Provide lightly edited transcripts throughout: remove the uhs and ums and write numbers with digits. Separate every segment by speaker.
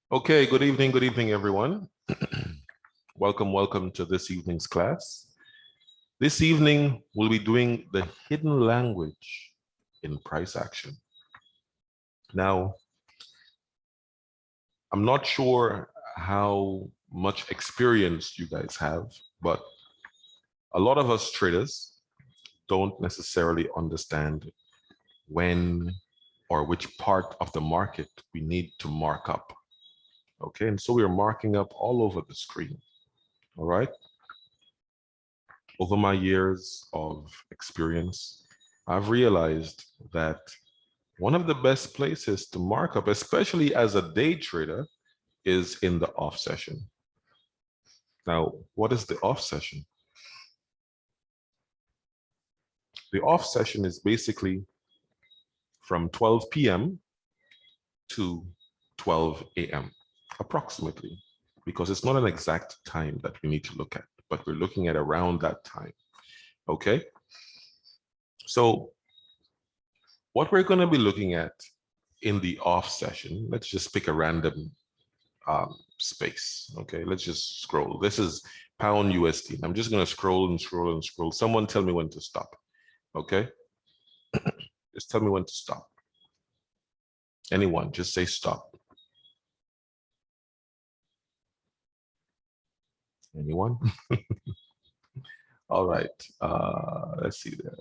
Speaker 1: Okay, good evening, everyone. Welcome to this evening's class. This evening, we'll be doing the hidden language in price action. Now, I'm not sure how much experience you guys have, but a lot of us traders don't necessarily understand when or which part of the market we need to mark up. Okay, and so we're marking up all over the screen. All right. Over my years of experience, I've realized that one of the best places to mark up, especially as a day trader, is in the off session. Now, what is the off session? The off session is basically from 12 p.m. to 12 a.m. approximately, because it's not an exact time that we need to look at, but we're looking at around that time. Okay. So what we're going to be looking at in the off session, let's just pick a random space. Okay, let's just scroll. This is pound USD. I'm just going to scroll and scroll and scroll. Someone tell me when to stop. Okay, just tell me when to stop. Anyone, just say stop. Anyone? All right. Let's see there.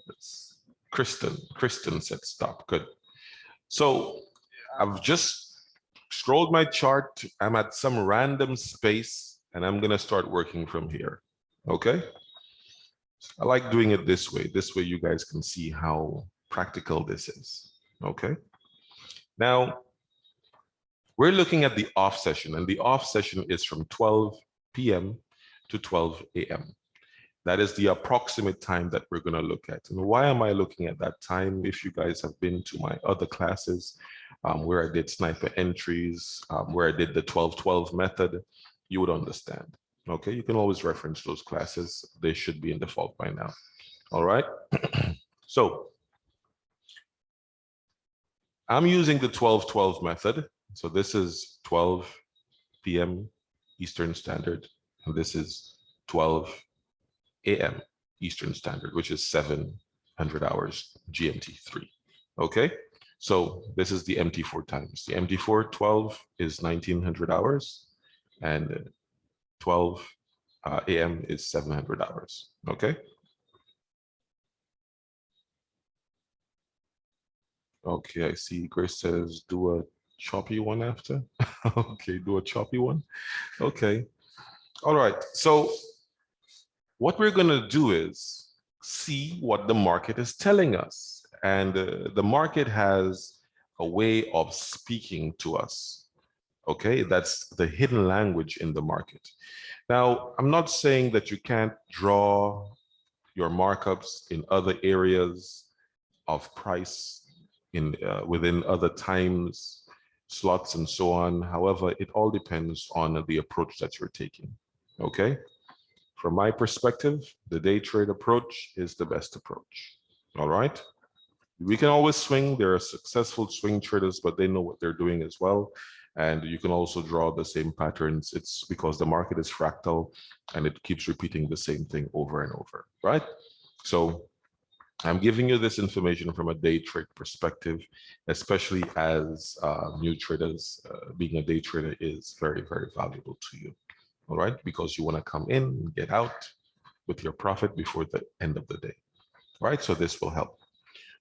Speaker 1: Kristen said stop. Good. So I've just scrolled my chart. I'm at some random space and I'm going to start working from here. Okay. I like doing it this way. This way you guys can see how practical this is. Okay. Now we're looking at the off session, and the off session is from 12 p.m. to 12 a.m. That is the approximate time that we're going to look at. And why am I looking at that time? If you guys have been to my other classes where I did sniper entries, where I did the 12-12 method, you would understand. Okay, you can always reference those classes. They should be in default by now. All right. So I'm using the 12-12 method. So this is 12 p.m. Eastern Standard, and this is 12 a.m. Eastern Standard, which is 700 hours GMT3. Okay, so this is the MT4 times. The MT4 12 is 1900 hours, and 12 a.m. is 700 hours. Okay. Okay, I see Grace says do a choppy one after. Okay, do a choppy one. Okay. All right. So what we're going to do is see what the market is telling us. And the market has a way of speaking to us. Okay, that's the hidden language in the market. Now, I'm not saying that you can't draw your markups in other areas of price in within other times, slots, and so on. However, it all depends on the approach that you're taking. Okay. From my perspective, the day trade approach is the best approach. All right. We can always swing. There are successful swing traders, but they know what they're doing as well. And you can also draw the same patterns. It's because the market is fractal and it keeps repeating the same thing over and over, right? So I'm giving you this information from a day trade perspective, especially as new traders. Being a day trader is very, very valuable to you. All right, because you want to come in and get out with your profit before the end of the day. Right, so this will help.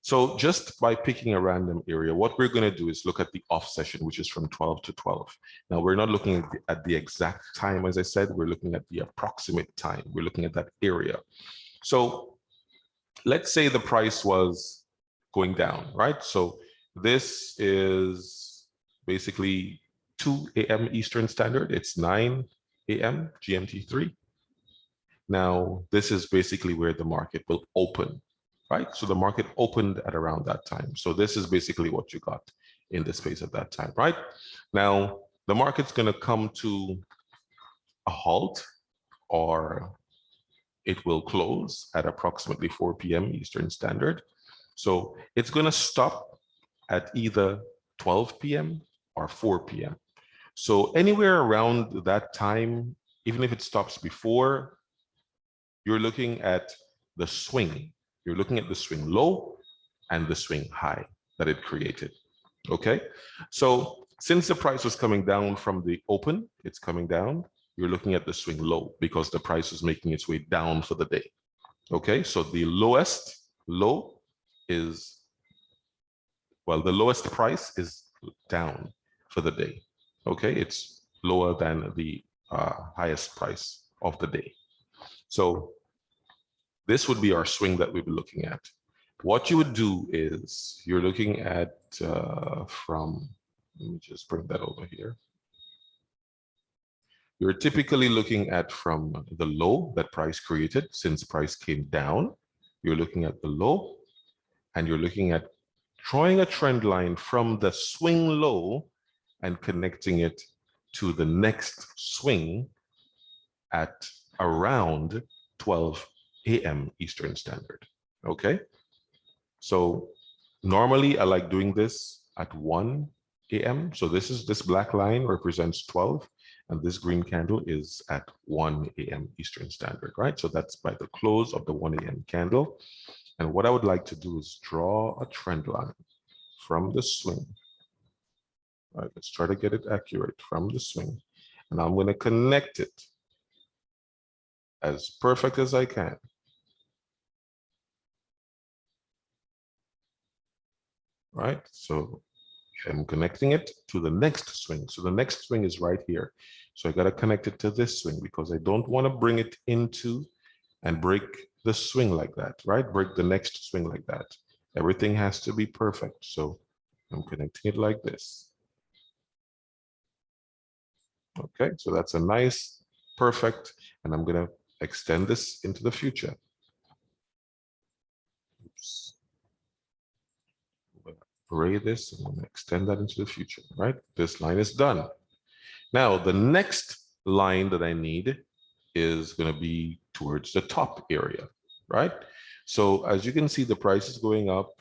Speaker 1: So just by picking a random area, what we're going to do is look at the off session, which is from 12 to 12. Now, we're not looking at the exact time, as I said, we're looking at the approximate time. We're looking at that area. So let's say the price was going down, right? So this is basically 2 a.m. Eastern Standard. It's 9 a.m. GMT3. Now, this is basically where the market will open, right? So the market opened at around that time. So this is basically what you got in the space at that time, right? Now, the market's going to come to a halt, or it will close at approximately 4 p.m. Eastern Standard. So it's going to stop at either 12 p.m. or 4 p.m. So anywhere around that time, even if it stops before, you're looking at the swing. You're looking at the swing low and the swing high that it created. Okay, so since the price was coming down from the open, it's coming down. You're looking at the swing low because the price is making its way down for the day. Okay, so the lowest low is, well, the lowest price is down for the day. Okay, it's lower than the highest price of the day. So this would be our swing that we'd be looking at. What you would do is you're looking at from, let me just bring that over here. You're typically looking at from the low that price created since price came down. You're looking at the low and you're looking at drawing a trend line from the swing low and connecting it to the next swing at around 12 a.m. Eastern Standard. Okay. So normally I like doing this at 1 a.m. So this black line represents 12 and this green candle is at 1 a.m. Eastern Standard, right? So that's by the close of the 1 a.m. candle. And what I would like to do is draw a trend line from the swing. All right, let's try to get it accurate from the swing. And I'm going to connect it as perfect as I can. Right, so I'm connecting it to the next swing. So the next swing is right here. So I got to connect it to this swing because I don't want to bring it into and break the swing like that, right? Break the next swing like that. Everything has to be perfect. So I'm connecting it like this. Okay, so that's a nice, perfect, and I'm going to extend this into the future. Oops. Array this, I'm going to extend that into the future, right? This line is done. Now, the next line that I need is going to be towards the top area, right? So as you can see, the price is going up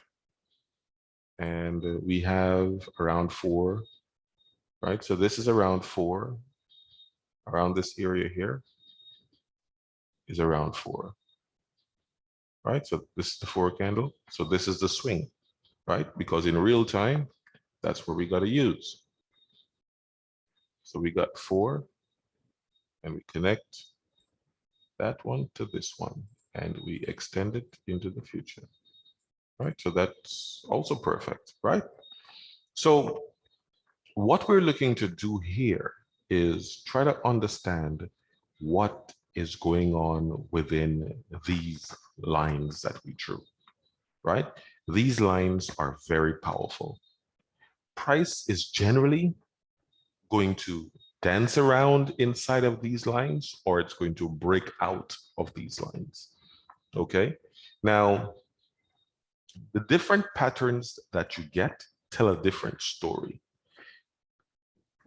Speaker 1: and we have around 4, right? So this is around 4. Around this area here is around 4, right? So this is the 4 candle. So this is the swing, right? Because in real time, that's where we got to use. So we got 4 and we connect that one to this one and we extend it into the future, right? So that's also perfect, right? So what we're looking to do here is try to understand what is going on within these lines that we drew, right? These lines are very powerful. Price is generally going to dance around inside of these lines, or it's going to break out of these lines. Okay, now the different patterns that you get tell a different story.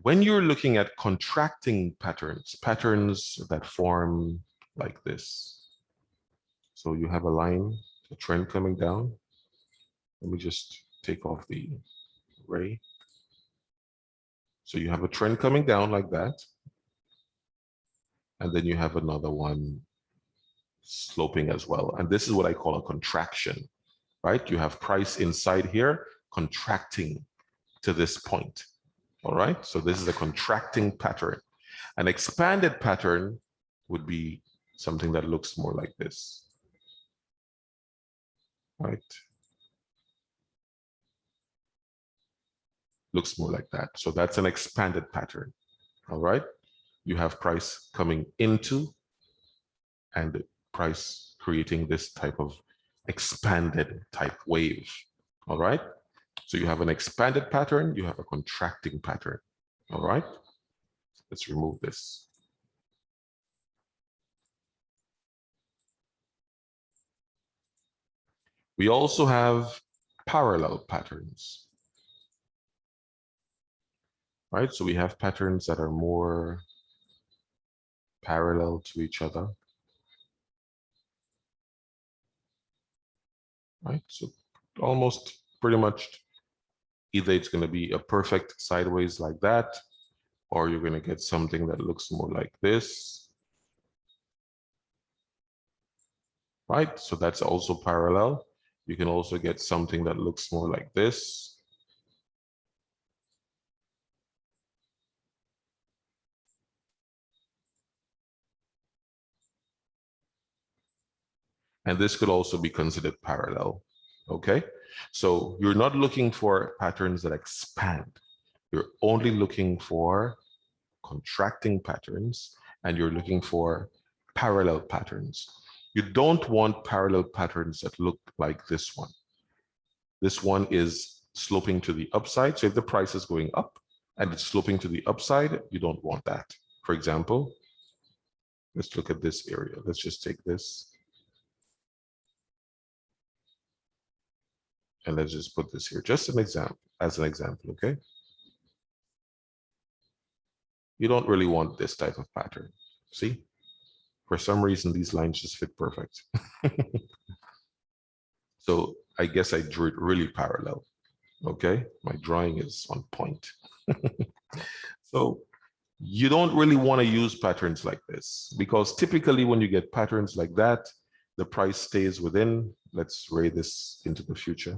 Speaker 1: When you're looking at contracting patterns, patterns that form like this. So you have a line, a trend coming down. Let me just take off the array. So you have a trend coming down like that. And then you have another one sloping as well. And this is what I call a contraction, right? You have price inside here contracting to this point. All right, so this is a contracting pattern. An expanded pattern would be something that looks more like this, right? Looks more like that. So that's an expanded pattern. All right, you have price coming into and price creating this type of expanded type wave. All right, so you have an expanded pattern, you have a contracting pattern. All right, let's remove this. We also have parallel patterns. Right, so we have patterns that are more parallel to each other. Right, so almost pretty much either it's going to be a perfect sideways like that, or you're going to get something that looks more like this, right? So that's also parallel. You can also get something that looks more like this. And this could also be considered parallel, okay? So you're not looking for patterns that expand. You're only looking for contracting patterns, and you're looking for parallel patterns. You don't want parallel patterns that look like this one. This one is sloping to the upside. So if the price is going up and it's sloping to the upside, you don't want that. For example, let's look at this area. Let's just take this. And let's just put this here, just an example, as an example, okay? You don't really want this type of pattern. See, for some reason, these lines just fit perfect. So I guess I drew it really parallel, okay? My drawing is on point. So you don't really want to use patterns like this, because typically when you get patterns like that, the price stays within. Let's ray this into the future.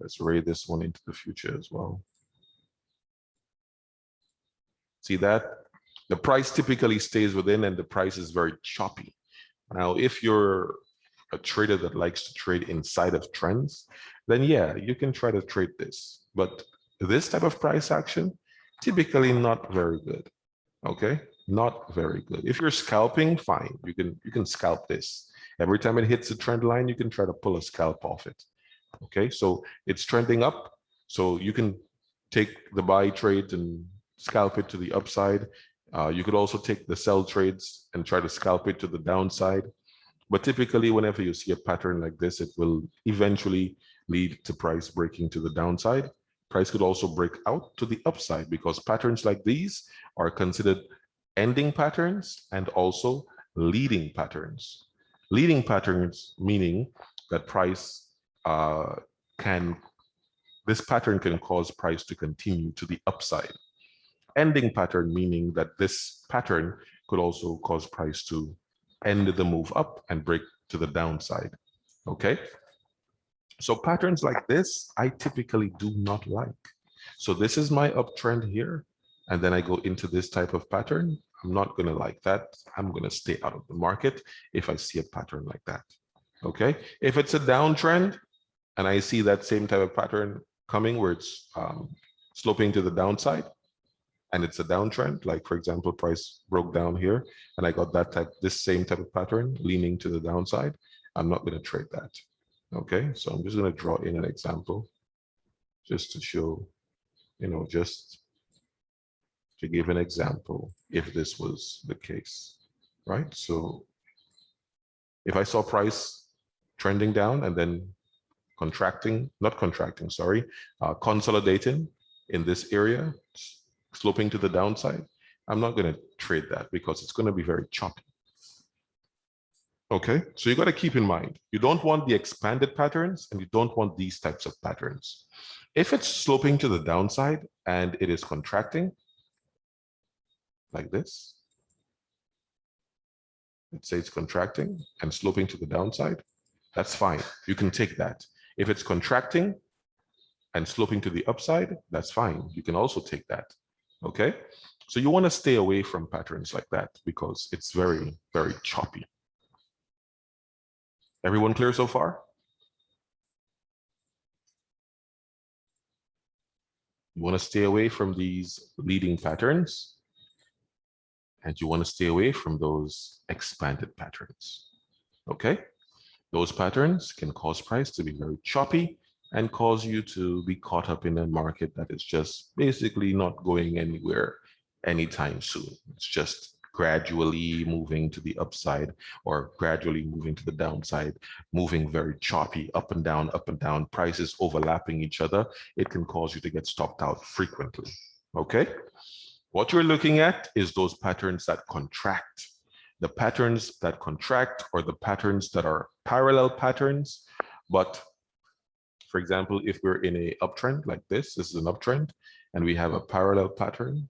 Speaker 1: Let's ray this one into the future as well. See that? The price typically stays within and the price is very choppy. Now, if you're a trader that likes to trade inside of trends, then yeah, you can try to trade this. But this type of price action, typically not very good. Okay, not very good. If you're scalping, fine. You can scalp this. Every time it hits the trend line, you can try to pull a scalp off it. Okay, so it's trending up. So you can take the buy trade and scalp it to the upside. You could also take the sell trades and try to scalp it to the downside. But typically, whenever you see a pattern like this, it will eventually lead to price breaking to the downside. Price could also break out to the upside, because patterns like these are considered ending patterns and also leading patterns. Leading patterns meaning that this pattern can cause price to continue to the upside. Ending pattern meaning that this pattern could also cause price to end the move up and break to the downside. Okay. So patterns like this, I typically do not like. So this is my uptrend here, and then I go into this type of pattern. I'm not going to like that. I'm going to stay out of the market if I see a pattern like that. Okay. If it's a downtrend and I see that same type of pattern coming where it's sloping to the downside, and it's a downtrend, like for example, price broke down here, and I got this same type of pattern leaning to the downside, I'm not going to trade that. Okay, so I'm just going to draw in an example just to show, just to give an example if this was the case, right? So if I saw price trending down and then consolidating in this area, sloping to the downside, I'm not going to trade that because it's going to be very choppy. Okay, so you got to keep in mind, you don't want the expanded patterns and you don't want these types of patterns. If it's sloping to the downside and it is contracting like this, let's say it's contracting and sloping to the downside, that's fine. You can take that. If it's contracting and sloping to the upside, that's fine. You can also take that. Okay, so you want to stay away from patterns like that because it's very, very choppy. Everyone clear so far? You want to stay away from these leading patterns, and you want to stay away from those expanded patterns. Okay, those patterns can cause price to be very choppy and cause you to be caught up in a market that is just basically not going anywhere anytime soon. It's just gradually moving to the upside or gradually moving to the downside, moving very choppy, up and down, prices overlapping each other. It can cause you to get stopped out frequently. Okay, what you're looking at is those patterns that contract. The patterns that contract or the patterns that are parallel patterns, but For example, if we're in a uptrend like this is an uptrend, and we have a parallel pattern.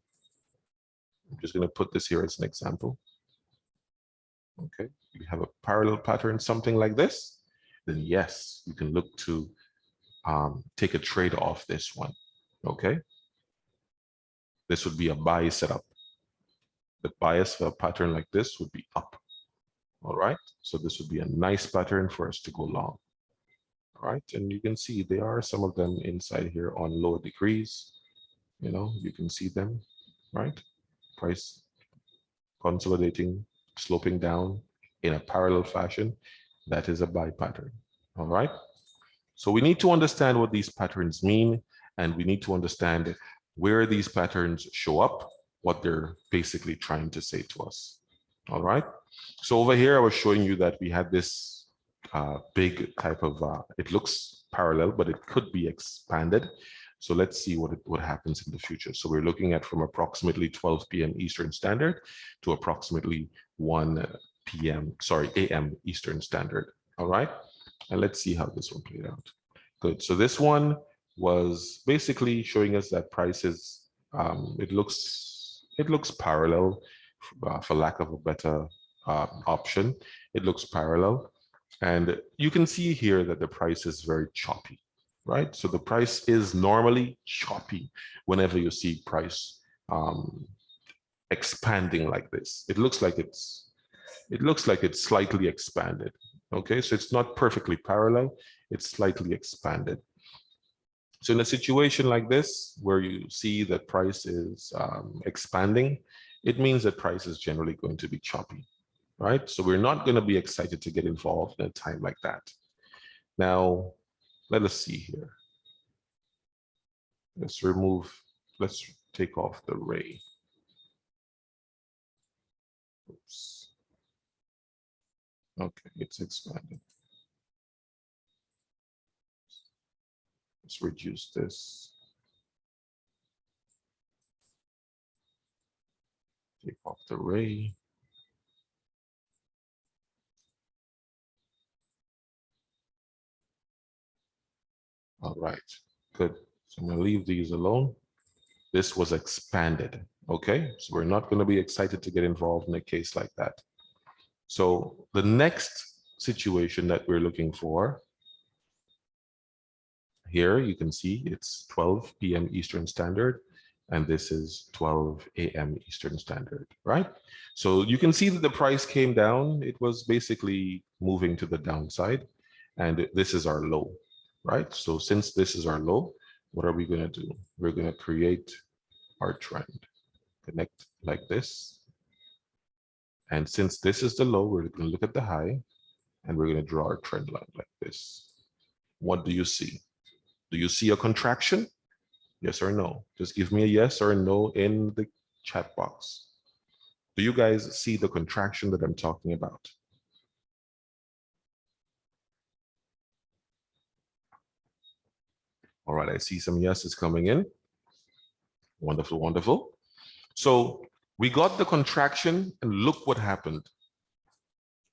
Speaker 1: I'm just going to put this here as an example. Okay, you have a parallel pattern, something like this, then yes, you can look to take a trade off this one. Okay, this would be a buy setup. The bias for a pattern like this would be up. All right, so this would be a nice pattern for us to go long. All right, and you can see there are some of them inside here on lower degrees. You know, you can see them, right? Price consolidating, sloping down in a parallel fashion. That is a buy pattern. All right, so we need to understand what these patterns mean, and we need to understand where these patterns show up, what they're basically trying to say to us. All right, so over here I was showing you that we had this big type of it looks parallel, but it could be expanded. So let's see what happens in the future. So we're looking at from approximately 12 p.m. Eastern Standard to approximately 1 a.m. Eastern Standard. All right, and let's see how this one played out. Good. So this one was basically showing us that prices, it looks parallel, for lack of a better option. It looks parallel, and you can see here that the price is very choppy, right? So the price is normally choppy whenever you see price expanding like this. It looks like it's slightly expanded. Okay, so it's not perfectly parallel, it's slightly expanded. So in a situation like this, where you see that price is expanding, it means that price is generally going to be choppy, right? So we're not going to be excited to get involved in a time like that. Now, let us see here. Let's take off the ray. Oops. Okay, it's expanded. Let's reduce this. Take off the ray. All right, good. So I'm going to leave these alone. This was expanded. Okay, so we're not going to be excited to get involved in a case like that. So the next situation that we're looking for, here you can see it's 12 p.m. Eastern Standard, and this is 12 a.m. Eastern Standard, right? So you can see that the price came down. It was basically moving to the downside, and this is our low, right? So since this is our low, what are we going to do? We're going to create our trend, connect like this. And since this is the low, we're going to look at the high, and we're going to draw our trend line like this. What do you see? Do you see a contraction? Yes or no? Just give me a yes or a no in the chat box. Do you guys see the contraction that I'm talking about? All right, I see some yeses coming in. Wonderful, wonderful. So we got the contraction, and look what happened.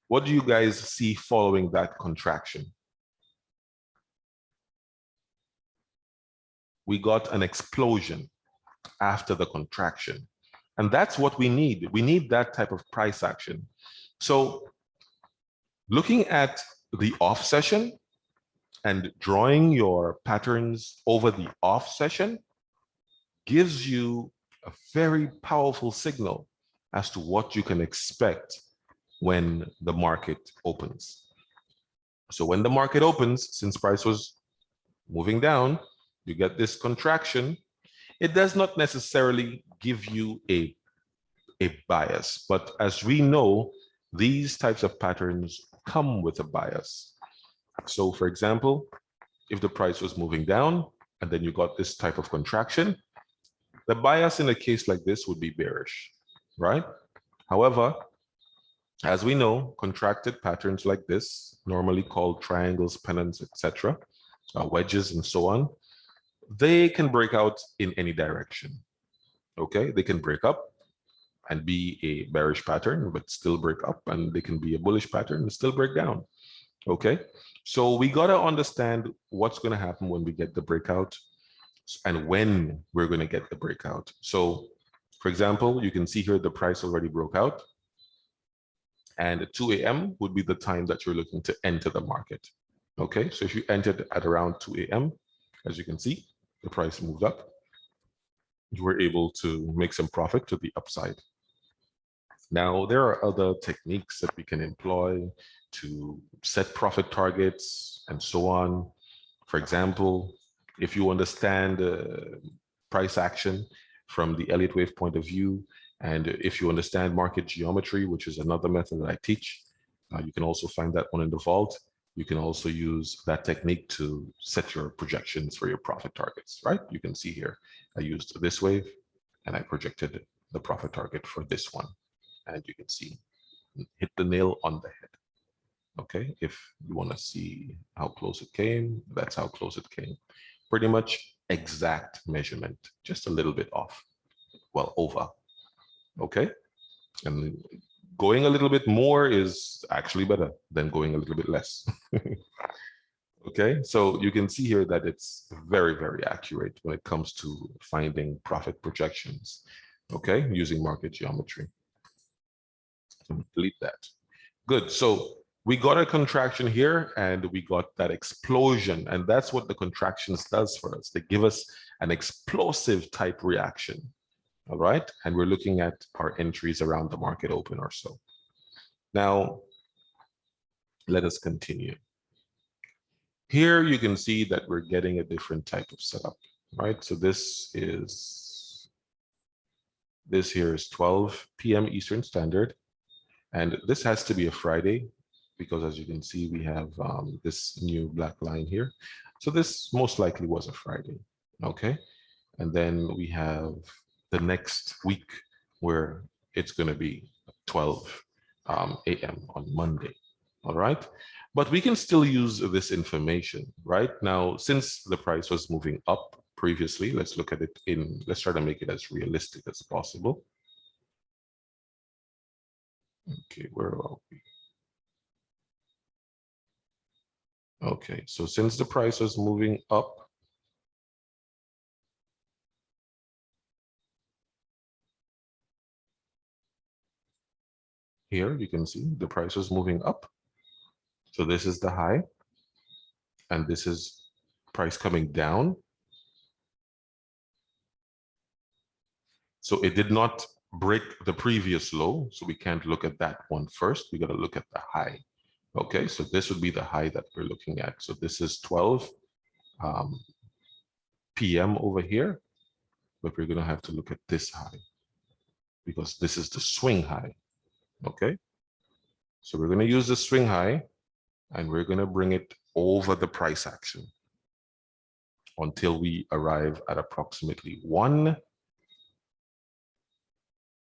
Speaker 1: What do you guys see following that contraction? We got an explosion after the contraction. And that's what we need. We need that type of price action. So looking at the off session and drawing your patterns over the off session gives you a very powerful signal as to what you can expect when the market opens. So when the market opens, since price was moving down, you get this contraction. It does not necessarily give you a bias, but as we know, these types of patterns come with a bias. So for example, if the price was moving down and then you got this type of contraction, the bias in a case like this would be bearish, right? However, as we know, contracted patterns like this, normally called triangles, pennants, etc., wedges and so on, they can break out in any direction. Okay, they can break up and be a bearish pattern, but still break up, and they can be a bullish pattern and still break down. Okay, so we got to understand what's going to happen when we get the breakout and when we're going to get the breakout. So for example, you can see here the price already broke out, and 2 a.m. would be the time that you're looking to enter the market. Okay, so if you entered at around 2 a.m., as you can see, the price moved up. You were able to make some profit to the upside. Now, there are other techniques that we can employ to set profit targets and so on. For example, if you understand price action from the Elliott wave point of view, and if you understand market geometry, which is another method that I teach, you can also find that one in the vault. You can also use that technique to set your projections for your profit targets, right? You can see here, I used this wave and I projected the profit target for this one. And you can see, hit the nail on the head. Okay, if you want to see how close it came, that's how close it came. Pretty much exact measurement, just a little bit off, well, over. Okay, and going a little bit more is actually better than going a little bit less. Okay, so you can see here that it's very, very accurate when it comes to finding profit projections, okay, using market geometry. Delete that. Good. So we got a contraction here and we got that explosion. And that's what the contractions does for us. They give us an explosive type reaction. All right. And we're looking at our entries around the market open or so. Now, let us continue. Here you can see that we're getting a different type of setup, right? So this here is 12 p.m. Eastern Standard. And this has to be a Friday because as you can see, we have this new black line here. So this most likely was a Friday, okay? And then we have the next week where it's gonna be 12 a.m. on Monday, all right? But we can still use this information, right? Now, since the price was moving up previously, let's look at it let's try to make it as realistic as possible. Okay, where are we? Okay, so since the price was moving up, here you can see the price was moving up. So this is the high, and this is price coming down. So it did not break the previous low, so we can't look at that one first. We got to look at the high. Okay, so this would be the high that we're looking at. So this is 12 p.m. over here, but we're going to have to look at this high because this is the swing high. Okay, so we're going to use the swing high and we're going to bring it over the price action until we arrive at approximately 1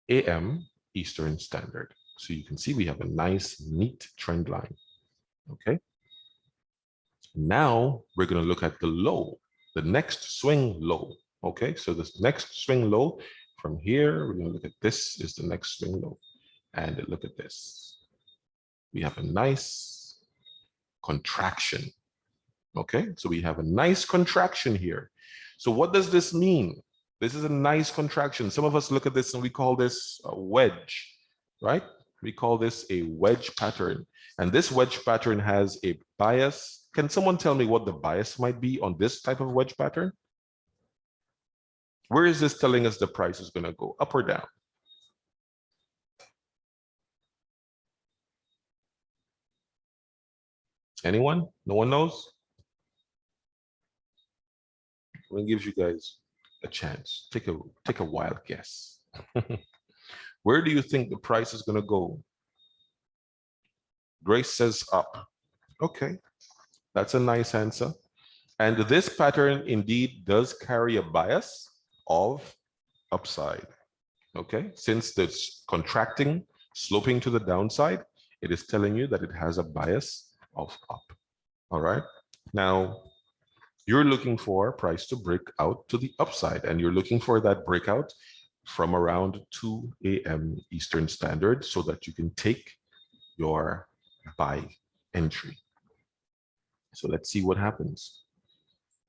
Speaker 1: a.m. Eastern Standard. So you can see we have a nice, neat trend line. Okay. Now we're going to look at the low, the next swing low. Okay. So this next swing low from here, we're going to look at this is the next swing low. And look at this. We have a nice contraction. Okay. So we have a nice contraction here. So what does this mean? This is a nice contraction. Some of us look at this and we call this a wedge, right? We call this a wedge pattern. And this wedge pattern has a bias. Can someone tell me what the bias might be on this type of wedge pattern? Where is this telling us the price is going to go, up or down? Anyone? No one knows? I'm going to give you guys a chance. Take a wild guess. Where do you think the price is going to go? Grace says up. Okay, that's a nice answer. And this pattern indeed does carry a bias of upside. Okay, since it's contracting, sloping to the downside, it is telling you that it has a bias of up. All right. Now, you're looking for price to break out to the upside, and you're looking for that breakout from around 2 a.m. Eastern Standard so that you can take your buy entry. So let's see what happens.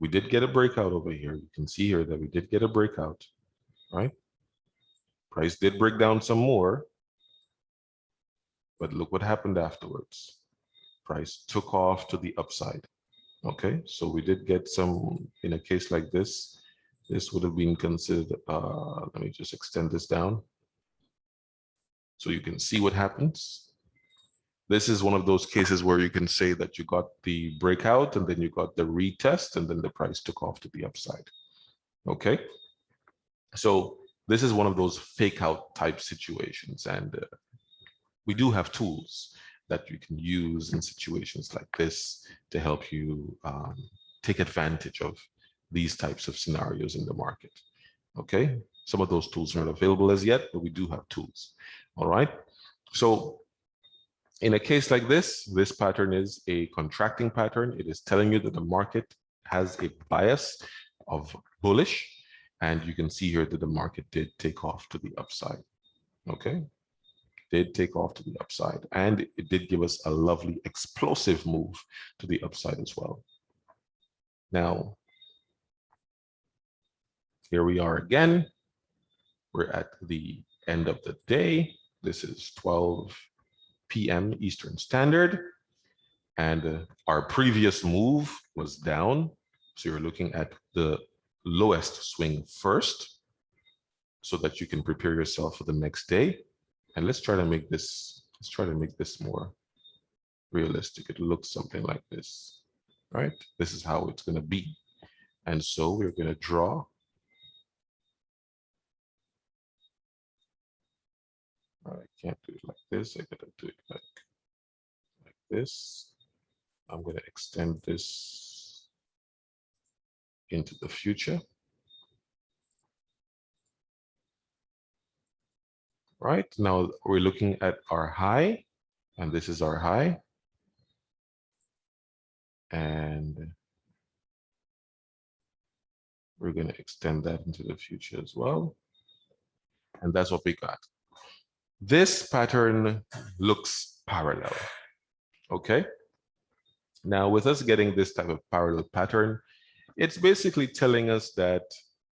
Speaker 1: We did get a breakout over here. You can see here that we did get a breakout, right? Price did break down some more, but look what happened afterwards. Price took off to the upside. Okay, so we did get some, in a case like this would have been considered, let me just extend this down so you can see what happens. This is one of those cases where you can say that you got the breakout and then you got the retest and then the price took off to the upside. Okay, so this is one of those fake out type situations, and we do have tools that you can use in situations like this to help you take advantage of these types of scenarios in the market. Okay, some of those tools are not available as yet, but we do have tools. All right, so in a case like this pattern is a contracting pattern. It is telling you that the market has a bias of bullish, and you can see here that the market did take off to the upside. Okay, did take off to the upside, and it did give us a lovely explosive move to the upside as well. Now, here we are again. We're at the end of the day. This is 12 p.m. Eastern Standard, and our previous move was down. So you're looking at the lowest swing first so that you can prepare yourself for the next day. And let's try to make this more realistic. It looks something like this, right? This is how it's going to be. And so we're going to draw. I can't do it like this. I got to do it like this. I'm going to extend this into the future. Right, now we're looking at our high, and this is our high. And we're going to extend that into the future as well. And that's what we got. This pattern looks parallel. Okay. Now, with us getting this type of parallel pattern, it's basically telling us that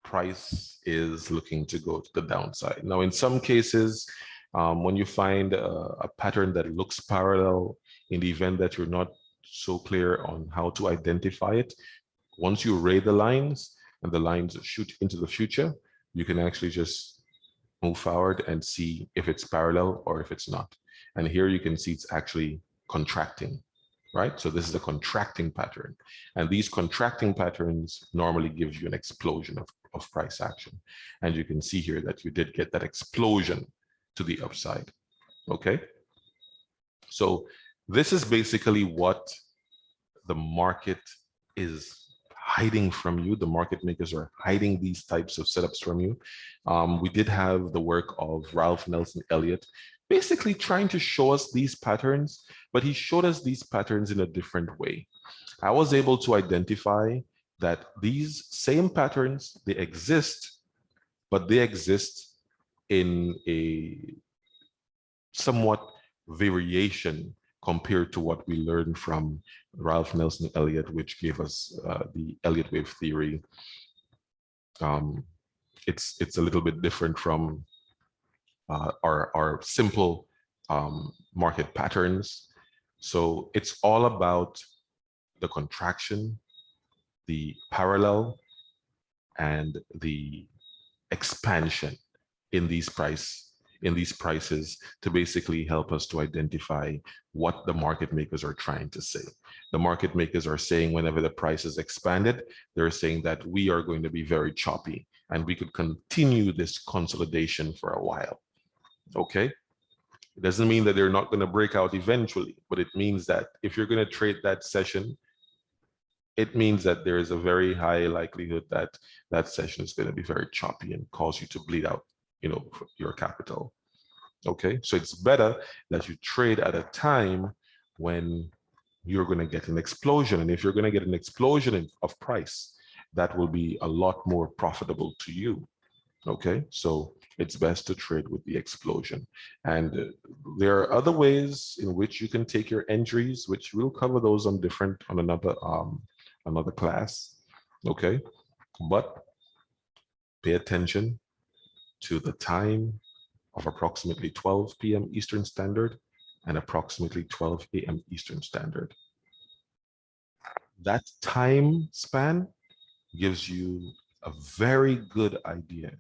Speaker 1: price is looking to go to the downside. Now, in some cases, when you find a pattern that looks parallel, in the event that you're not so clear on how to identify it, once you ray the lines and the lines shoot into the future, you can actually just move forward and see if it's parallel or if it's not. And here you can see it's actually contracting, right? So this is a contracting pattern. And these contracting patterns normally give you an explosion of price action. And you can see here that you did get that explosion to the upside, okay? So this is basically what the market is hiding from you. The market makers are hiding these types of setups from you. We did have the work of Ralph Nelson Elliott, basically trying to show us these patterns, but he showed us these patterns in a different way. I was able to identify that these same patterns, they exist, but they exist in a somewhat variation compared to what we learned from Ralph Nelson Elliott, which gave us the Elliott wave theory. It's a little bit different from our simple market patterns. So it's all about the contraction, the parallel, and the expansion in these prices to basically help us to identify what the market makers are trying to say. The market makers are saying whenever the price is expanded, they're saying that we are going to be very choppy and we could continue this consolidation for a while. Okay. It doesn't mean that they're not going to break out eventually, but it means that if you're going to trade that session, it means that there is a very high likelihood that that session is going to be very choppy and cause you to bleed out, your capital. Okay, so it's better that you trade at a time when you're going to get an explosion. And if you're going to get an explosion of price, that will be a lot more profitable to you. Okay, so it's best to trade with the explosion. And there are other ways in which you can take your entries, which we'll cover those on another class. Okay, but pay attention to the time of approximately 12 p.m. Eastern Standard and approximately 12 a.m. Eastern Standard. That time span gives you a very good idea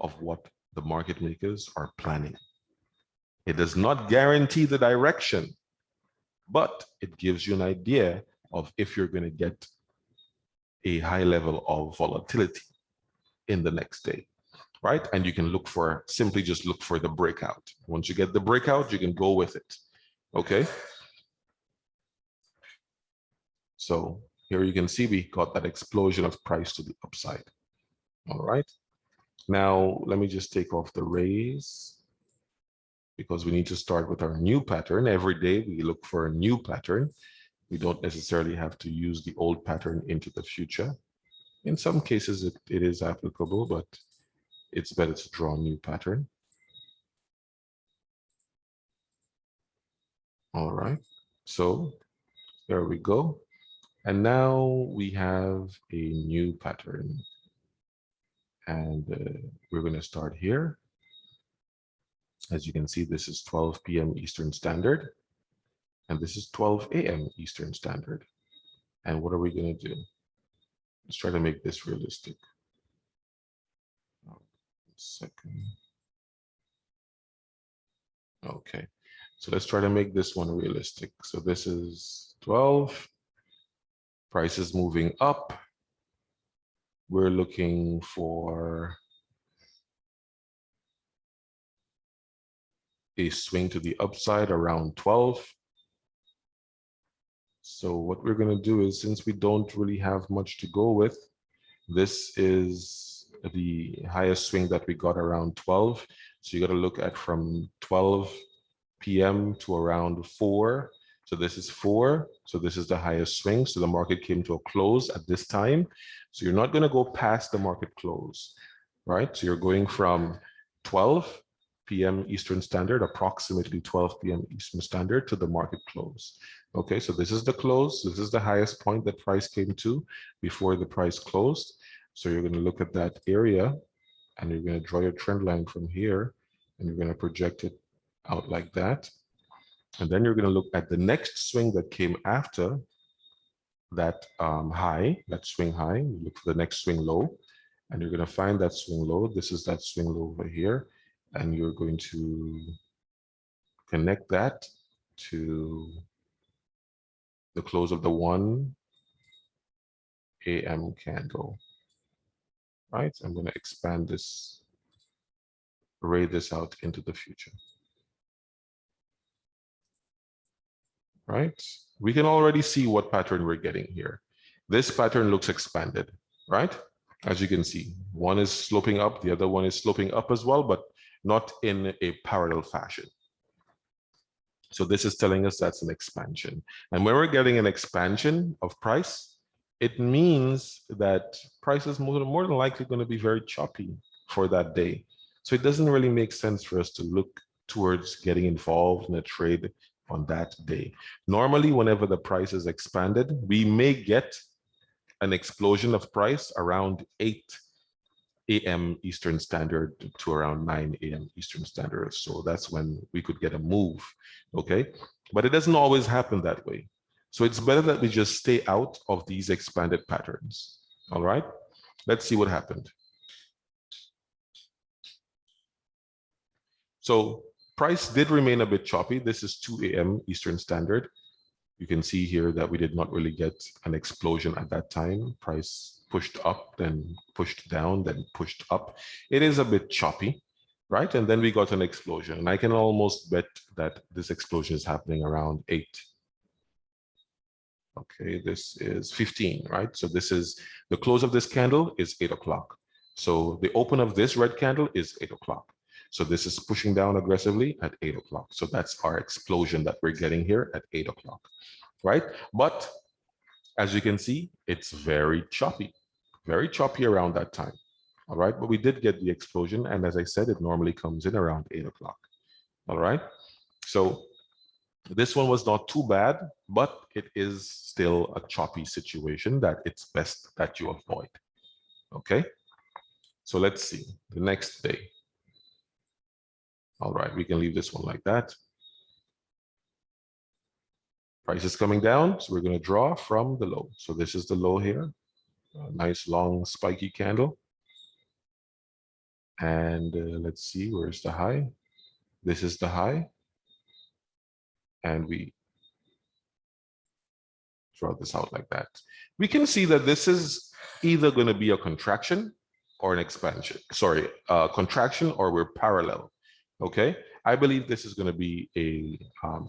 Speaker 1: of what the market makers are planning. It does not guarantee the direction, but it gives you an idea of if you're going to get a high level of volatility in the next day, right? And you can simply just look for the breakout. Once you get the breakout, you can go with it, okay? So here you can see we got that explosion of price to the upside, all right? Now, let me just take off the raise because we need to start with our new pattern. Every day we look for a new pattern. We don't necessarily have to use the old pattern into the future. In some cases, it is applicable, but it's better to draw a new pattern. All right, so there we go. And now we have a new pattern. And we're going to start here. As you can see, this is 12 p.m. Eastern Standard. And this is 12 a.m. Eastern Standard. And what are we going to do? Let's try to make this realistic. Second. Okay, so let's try to make this one realistic. So this is 12. Price is moving up. We're looking for a swing to the upside around 12. So what we're going to do is, since we don't really have much to go with, this is the highest swing that we got around 12. So you got to look at from 12 p.m. to around 4. So this is 4. So this is the highest swing. So the market came to a close at this time. So you're not going to go past the market close, right? So you're going from 12 p.m. Eastern Standard, approximately 12 p.m. Eastern Standard, to the market close. Okay, so this is the close. This is the highest point that price came to before the price closed. So you're going to look at that area and you're going to draw your trend line from here and you're going to project it out like that. And then you're going to look at the next swing that came after that high, that swing high. You look for the next swing low and you're going to find that swing low. This is that swing low over here. And you're going to connect that to the close of the 1 a.m. candle. Right? I'm going to expand this, array this out into the future. Right? We can already see what pattern we're getting here. This pattern looks expanded, right? As you can see, one is sloping up, the other one is sloping up as well, but not in a parallel fashion. So this is telling us that's an expansion. And when we're getting an expansion of price, it means that price is more than likely going to be very choppy for that day. So it doesn't really make sense for us to look towards getting involved in a trade on that day. Normally, whenever the price is expanded, we may get an explosion of price around 8 a.m. Eastern Standard to around 9 a.m. Eastern Standard. So that's when we could get a move, okay? But it doesn't always happen that way. So it's better that we just stay out of these expanded patterns, all right? Let's see what happened. So price did remain a bit choppy. This is 2 a.m. Eastern Standard. You can see here that we did not really get an explosion at that time. Price pushed up, then pushed down, then pushed up. It is a bit choppy, right? And then we got an explosion. And I can almost bet that this explosion is happening around 8. Okay, this is 15, right? So this is the close of this candle is 8 o'clock. So the open of this red candle is 8 o'clock. So this is pushing down aggressively at 8 o'clock. So that's our explosion that we're getting here at 8 o'clock, right? But as you can see, it's very choppy around that time. All right, but we did get the explosion. And as I said, it normally comes in around 8 o'clock. All right, so this one was not too bad, but it is still a choppy situation that it's best that you avoid. Okay, so let's see the next day. All right, we can leave this one like that. Price is coming down, so we're going to draw from the low. So this is the low here, a nice long spiky candle. And let's see, where's the high? This is the high. And we draw this out like that. We can see that this is either going to be a contraction or an expansion. Sorry, contraction, or we're parallel. Okay, I believe this is going to be a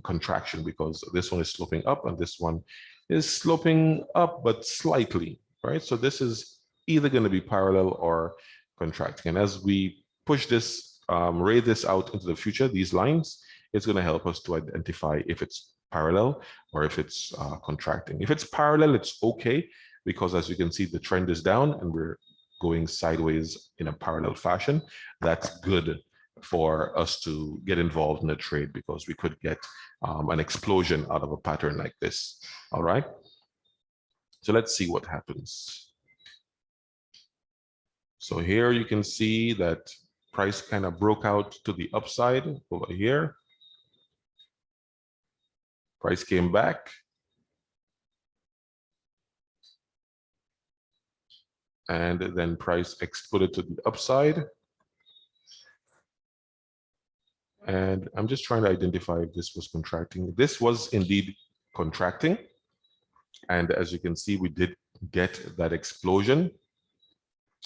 Speaker 1: contraction because this one is sloping up and this one is sloping up, but slightly, right? So this is either going to be parallel or contracting. And as we push this, ray this out into the future, these lines, it's going to help us to identify if it's parallel or if it's contracting. If it's parallel, it's okay, because as you can see, the trend is down and we're going sideways in a parallel fashion. That's good for us to get involved in a trade, because we could get an explosion out of a pattern like this. All right, so let's see what happens. So here you can see that price kind of broke out to the upside over here. Price came back. And then price exploded to the upside. And I'm just trying to identify if this was contracting. This was indeed contracting. And as you can see, we did get that explosion.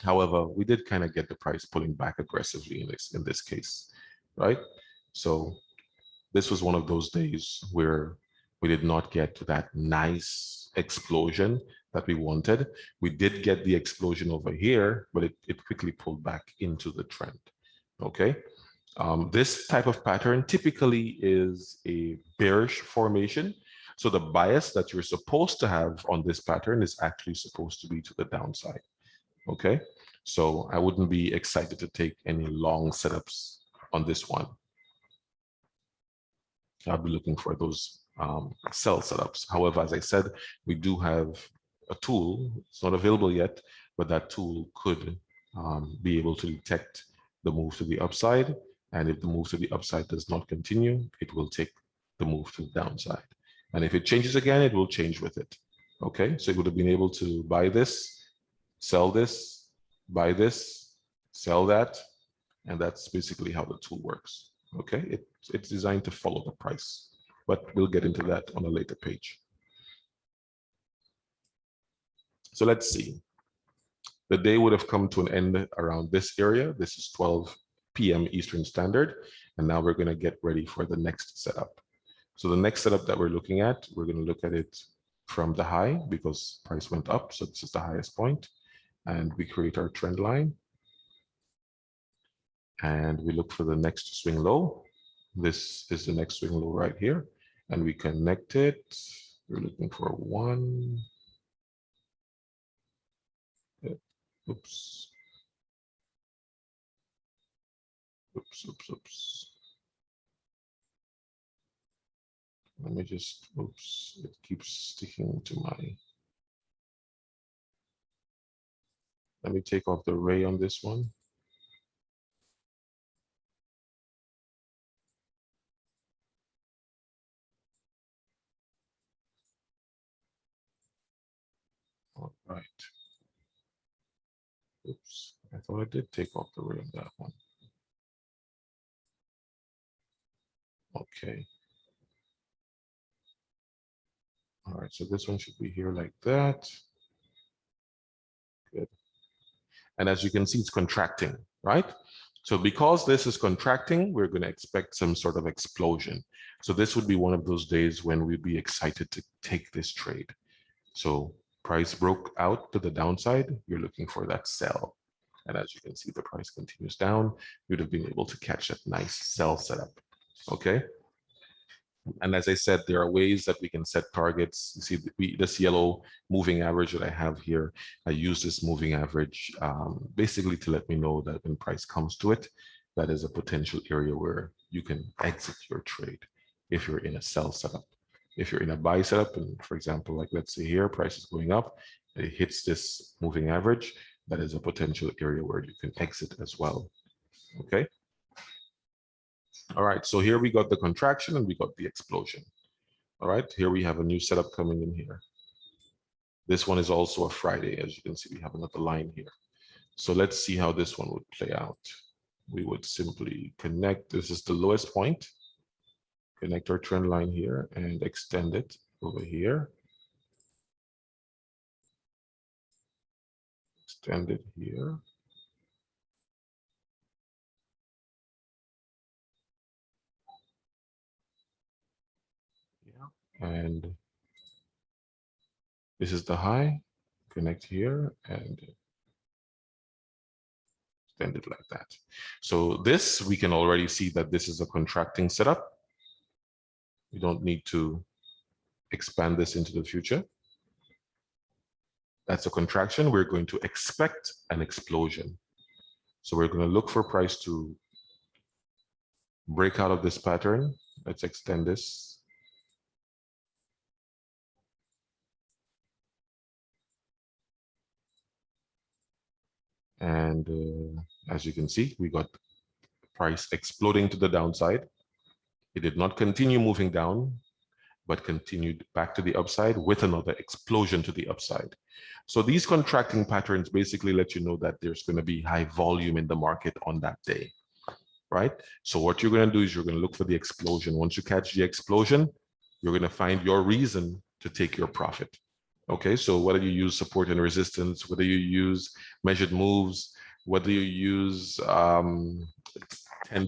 Speaker 1: However, we did kind of get the price pulling back aggressively in this case, right? So this was one of those days where we did not get to that nice explosion that we wanted. We did get the explosion over here, but it quickly pulled back into the trend. Okay. This type of pattern typically is a bearish formation. So the bias that you're supposed to have on this pattern is actually supposed to be to the downside. Okay. So I wouldn't be excited to take any long setups on this one. I'll be looking for those sell setups. However, as I said, we do have a tool. It's not available yet, but that tool could be able to detect the move to the upside. And if the move to the upside does not continue, it will take the move to the downside. And if it changes again, it will change with it. Okay, so it would have been able to buy this, sell this, buy this, sell that. And that's basically how the tool works. Okay, it's designed to follow the price, but we'll get into that on a later page. So let's see. The day would have come to an end around this area. This is 12 p.m. Eastern Standard. And now we're going to get ready for the next setup. So the next setup that we're looking at, we're going to look at it from the high because price went up. So this is the highest point. And we create our trend line. And we look for the next swing low. This is the next swing low right here. And we connect it. We're looking for one. Oops. Oops. Let me just, oops, it keeps sticking to my. Let me take off the ray on this one. All right. Oops, I thought I did take off the ray on that one. Okay. All right, so this one should be here like that. Good. And as you can see, it's contracting, right? So because this is contracting, we're going to expect some sort of explosion. So this would be one of those days when we'd be excited to take this trade. So price broke out to the downside, you're looking for that sell. And as you can see, the price continues down. You'd have been able to catch that nice sell setup. Okay. And as I said, there are ways that we can set targets. You see this yellow moving average that I have here. I use this moving average basically to let me know that when price comes to it, that is a potential area where you can exit your trade if you're in a sell setup. If you're in a buy setup, and for example, like let's say here, price is going up, it hits this moving average, that is a potential area where you can exit as well. Okay. All right, so here we got the contraction and we got the explosion. All right, here we have a new setup coming in here. This one is also a Friday. As you can see, we have another line here. So let's see how this one would play out. We would simply connect, this is the lowest point, connect our trend line here and extend it over here. Extend it here. And this is the high, connect here and extend it like that. So this, we can already see that this is a contracting setup. We don't need to expand this into the future. That's a contraction. We're going to expect an explosion. So we're going to look for price to break out of this pattern. Let's extend this. And as you can see, we got price exploding to the downside. It did not continue moving down, but continued back to the upside with another explosion to the upside. So these contracting patterns basically let you know that there's going to be high volume in the market on that day, right? So what you're going to do is you're going to look for the explosion. Once you catch the explosion, you're going to find your reason to take your profit. Okay, so whether you use support and resistance, whether you use measured moves, whether you use 10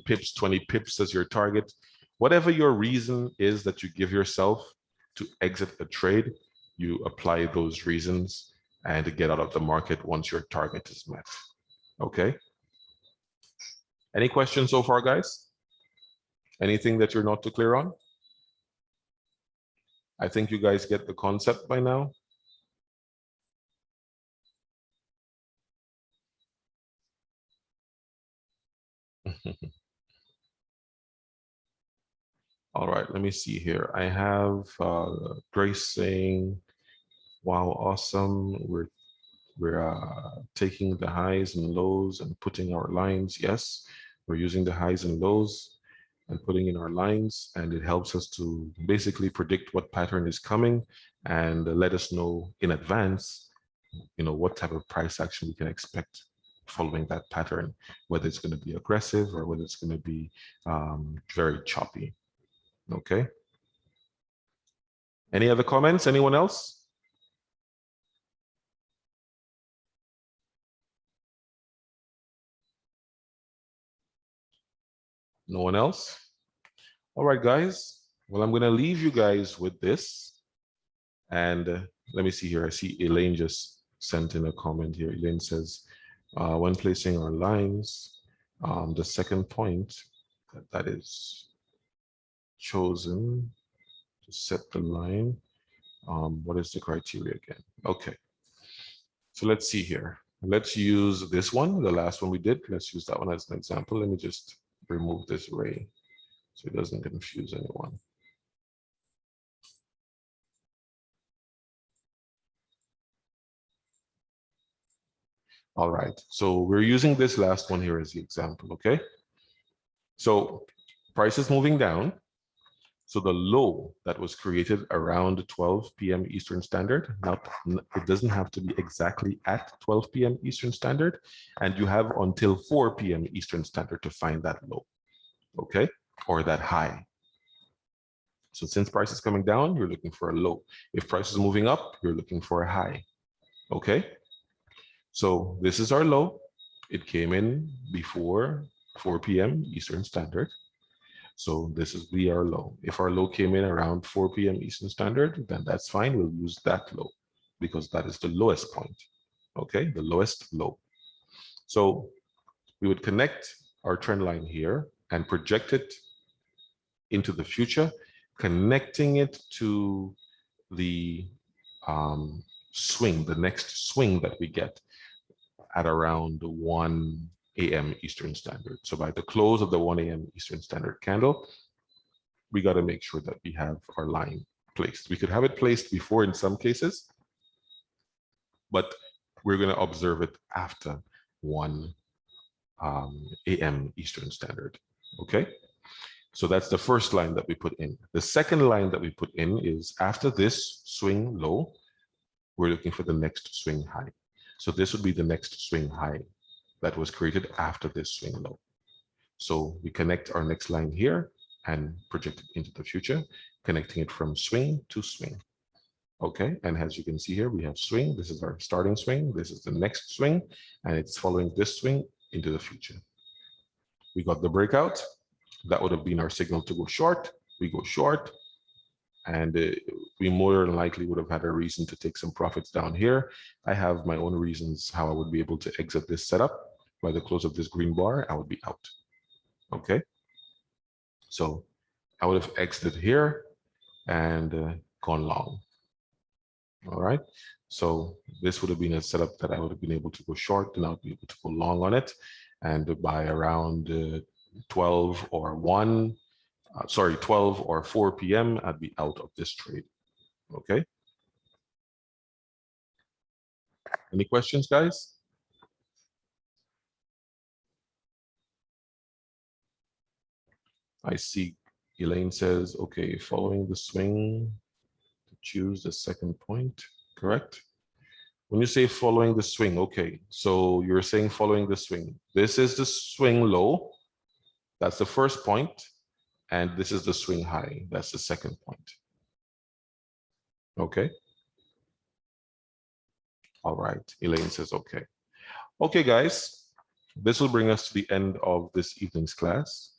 Speaker 1: pips, 20 pips as your target, whatever your reason is that you give yourself to exit a trade, you apply those reasons and get out of the market once your target is met. Okay. Any questions so far, guys? Anything that you're not too clear on? I think you guys get the concept by now. All right, let me see here. I have Grace saying, wow, awesome. We're taking the highs and lows and putting our lines. Yes, we're using the highs and lows and putting in our lines, and it helps us to basically predict what pattern is coming and let us know in advance, what type of price action we can expect following that pattern, whether it's going to be aggressive or whether it's going to be very choppy. Okay. Any other comments? Anyone else? No one else? All right, guys. Well, I'm going to leave you guys with this. And let me see here. I see Elaine just sent in a comment here. Elaine says, when placing our lines, the second point that is chosen to set the line, what is the criteria again? Okay. So let's see here. Let's use this one, the last one we did. Let's use that one as an example. Let me just remove this ray so it doesn't confuse anyone. All right, so we're using this last one here as the example, okay? So price is moving down. So the low that was created around 12 p.m. Eastern Standard, now it doesn't have to be exactly at 12 p.m. Eastern Standard, and you have until 4 p.m. Eastern Standard to find that low, okay? Or that high. So since price is coming down, you're looking for a low. If price is moving up, you're looking for a high, okay? So this is our low. It came in before 4 p.m. Eastern Standard. So this is our low. If our low came in around 4 p.m. Eastern Standard, then that's fine. We'll use that low because that is the lowest point, okay? The lowest low. So we would connect our trend line here and project it into the future connecting it to the swing, the next swing that we get at around 1 a.m. Eastern Standard. So by the close of the 1 a.m. Eastern Standard candle, we got to make sure that we have our line placed. We could have it placed before in some cases, but we're going to observe it after 1 a.m. Eastern Standard. Okay, so that's the first line that we put in. The second line that we put in is after this swing low, we're looking for the next swing high. So this would be the next swing high that was created after this swing low. So we connect our next line here and project it into the future, connecting it from swing to swing. Okay, and as you can see here, we have swing. This is our starting swing. This is the next swing, and it's following this swing into the future. We got the breakout. That would have been our signal to go short. We go short, and we more than likely would have had a reason to take some profits down here. I have my own reasons how I would be able to exit this setup. By the close of this green bar, I would be out. Okay, so I would have exited here and gone long. All right, so this would have been a setup that I would have been able to go short, and I would be able to go long on it. And by around 12 or 4 p.m., I'd be out of this trade. Okay. Any questions, guys? I see Elaine says, okay, following the swing, to choose the second point, correct? When you say following the swing, okay, so you're saying following the swing. This is the swing low. That's the first point. And this is the swing high. That's the second point. Okay. All right. Elaine says, okay. Okay, guys, this will bring us to the end of this evening's class.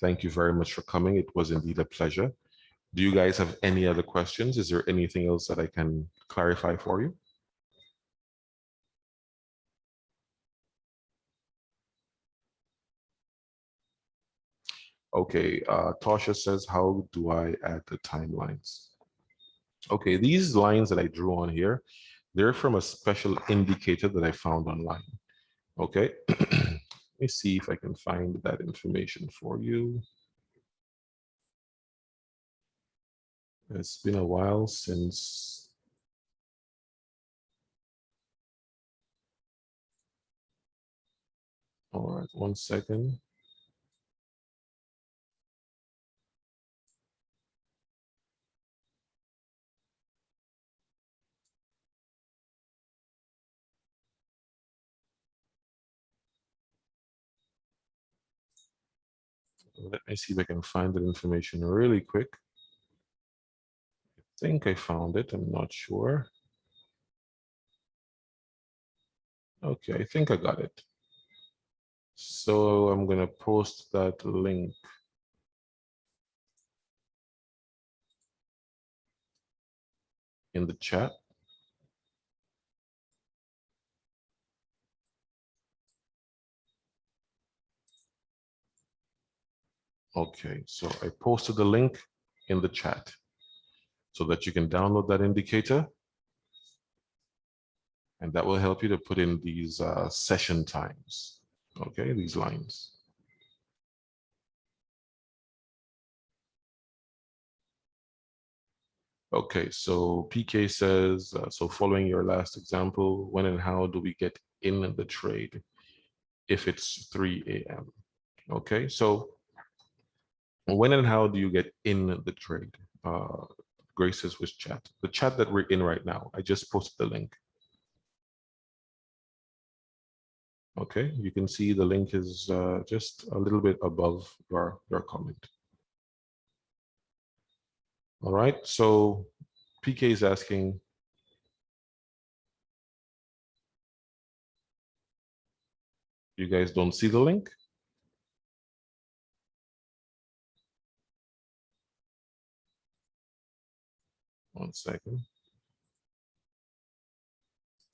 Speaker 1: Thank you very much for coming. It was indeed a pleasure. Do you guys have any other questions? Is there anything else that I can clarify for you? Okay, Tasha says, how do I add the timelines? Okay, these lines that I drew on here, they're from a special indicator that I found online. Okay, let me see if I can find that information for you. It's been a while since. All right, 1 second. Let me see if I can find that information really quick. I think I found it, I'm not sure. Okay, I think I got it. So I'm gonna post that link. In the chat. Okay, so I posted the link in the chat so that you can download that indicator. And that will help you to put in these session times, okay, these lines. Okay, so PK says, so following your last example, when and how do we get in the trade if it's 3 a.m.? Okay, so when and how do you get in the trade? Grace says which chat? The chat that we're in right now. I just posted the link. Okay, you can see the link is just a little bit above your comment. All right, so PK is asking, you guys don't see the link? 1 second.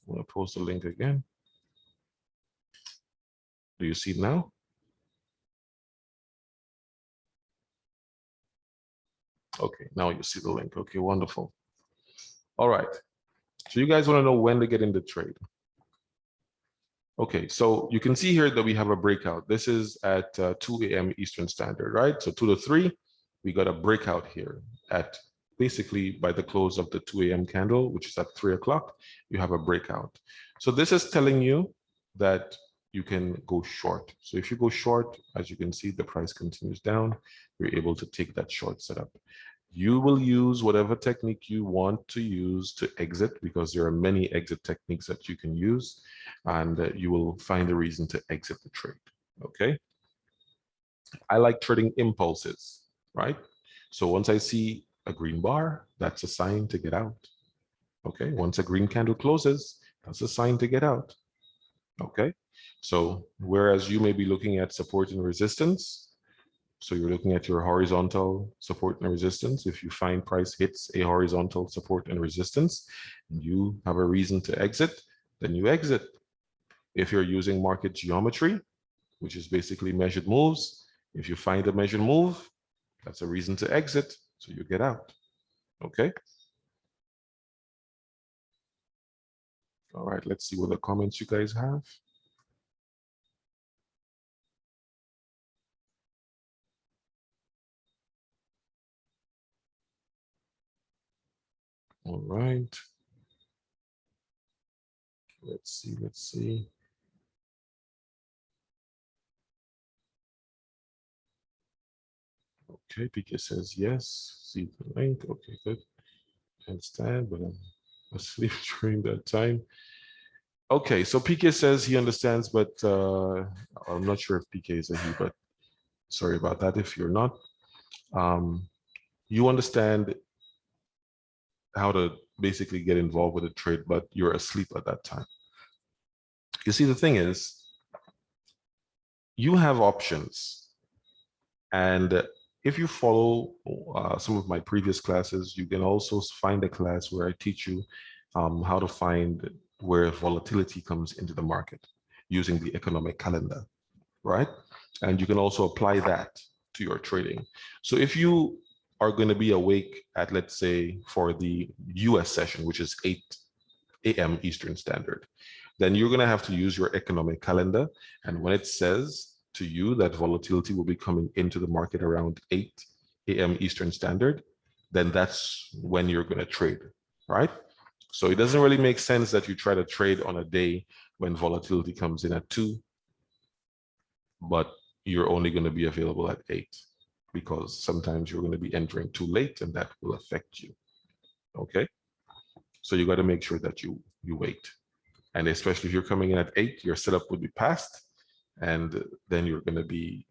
Speaker 1: I'm gonna post the link again. Do you see it now? Okay, now you see the link. Okay, wonderful. All right. So you guys want to know when to get in the trade. Okay, so you can see here that we have a breakout. This is at 2 a.m. Eastern Standard, right? So 2 to 3, we got a breakout here at basically by the close of the 2 a.m. candle, which is at 3 o'clock, you have a breakout. So this is telling you that you can go short. So if you go short, as you can see, the price continues down, you're able to take that short setup. You will use whatever technique you want to use to exit, because there are many exit techniques that you can use, and you will find a reason to exit the trade. Okay. I like trading impulses, right? So once I see a green bar, that's a sign to get out. Okay. Once a green candle closes, that's a sign to get out. Okay. So whereas you may be looking at support and resistance, so you're looking at your horizontal support and resistance. If you find price hits a horizontal support and resistance, and you have a reason to exit, then you exit. If you're using market geometry, which is basically measured moves, if you find a measured move, that's a reason to exit, so you get out. Okay. All right, let's see what the comments you guys have. All right. Let's see, let's see. Okay, PK says yes. See the link. Okay, good. I understand, but I'm asleep during that time. Okay, so PK says he understands, but I'm not sure if PK is a he, but sorry about that if you're not. You understand how to basically get involved with a trade, but you're asleep at that time. You see, the thing is, you have options. And if you follow some of my previous classes, you can also find a class where I teach you how to find where volatility comes into the market using the economic calendar, right? And you can also apply that to your trading. So if you are going to be awake at, let's say, for the US session, which is 8 a.m. Eastern Standard, then you're going to have to use your economic calendar. And when it says to you that volatility will be coming into the market around 8 a.m. Eastern Standard, then that's when you're going to trade, right? So it doesn't really make sense that you try to trade on a day when volatility comes in at 2, but you're only going to be available at 8, because sometimes you're going to be entering too late and that will affect you. Okay. So you got to make sure that you wait. And especially if you're coming in at 8, your setup would be passed, and then you're going to be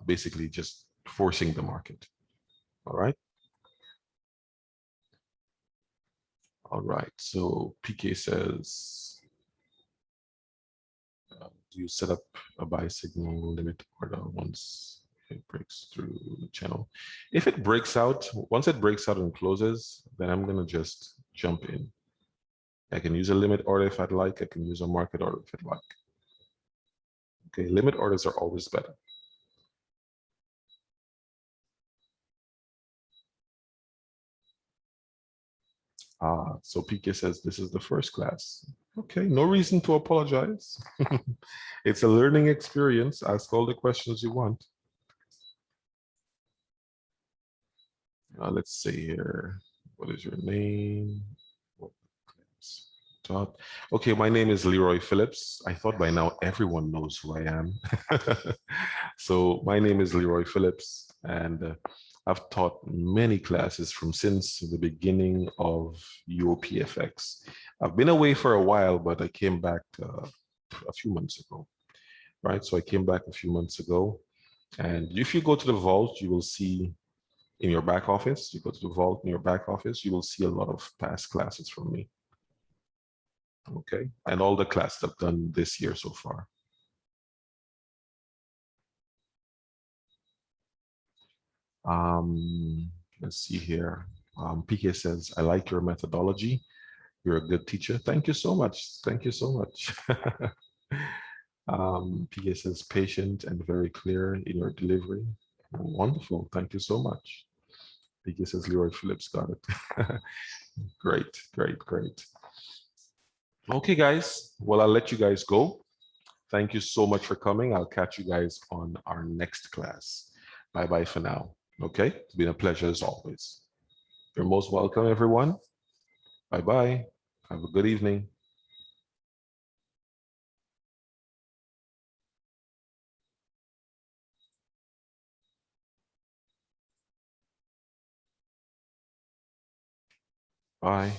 Speaker 1: basically just forcing the market. All right. All right. So PK says, do you set up a buy signal limit order once it breaks through the channel? If it breaks out, once it breaks out and closes, then I'm going to just jump in. I can use a limit order if I'd like. I can use a market order if I'd like. Okay, limit orders are always better. So PK says this is the first class. Okay, no reason to apologize. It's a learning experience. Ask all the questions you want. Let's see here. What is your name? Okay, my name is Leroy Phillips. I thought by now everyone knows who I am. So my name is Leroy Phillips, and I've taught many classes from since the beginning of UOPFX. I've been away for a while, but I came back a few months ago, right? So I came back a few months ago, and if you go to the vault, you will see in your back office, you go to the vault in your back office, you will see a lot of past classes from me. Okay, and all the classes I've done this year so far. Let's see here. PK says, I like your methodology. You're a good teacher. Thank you so much. Thank you so much. PK says, patient and very clear in your delivery. Wonderful. Thank you so much. Vicky says Leroy Phillips got it. Great, great, great. Okay, guys. Well, I'll let you guys go. Thank you so much for coming. I'll catch you guys on our next class. Bye-bye for now. Okay? It's been a pleasure as always. You're most welcome, everyone. Bye-bye. Have a good evening. Bye.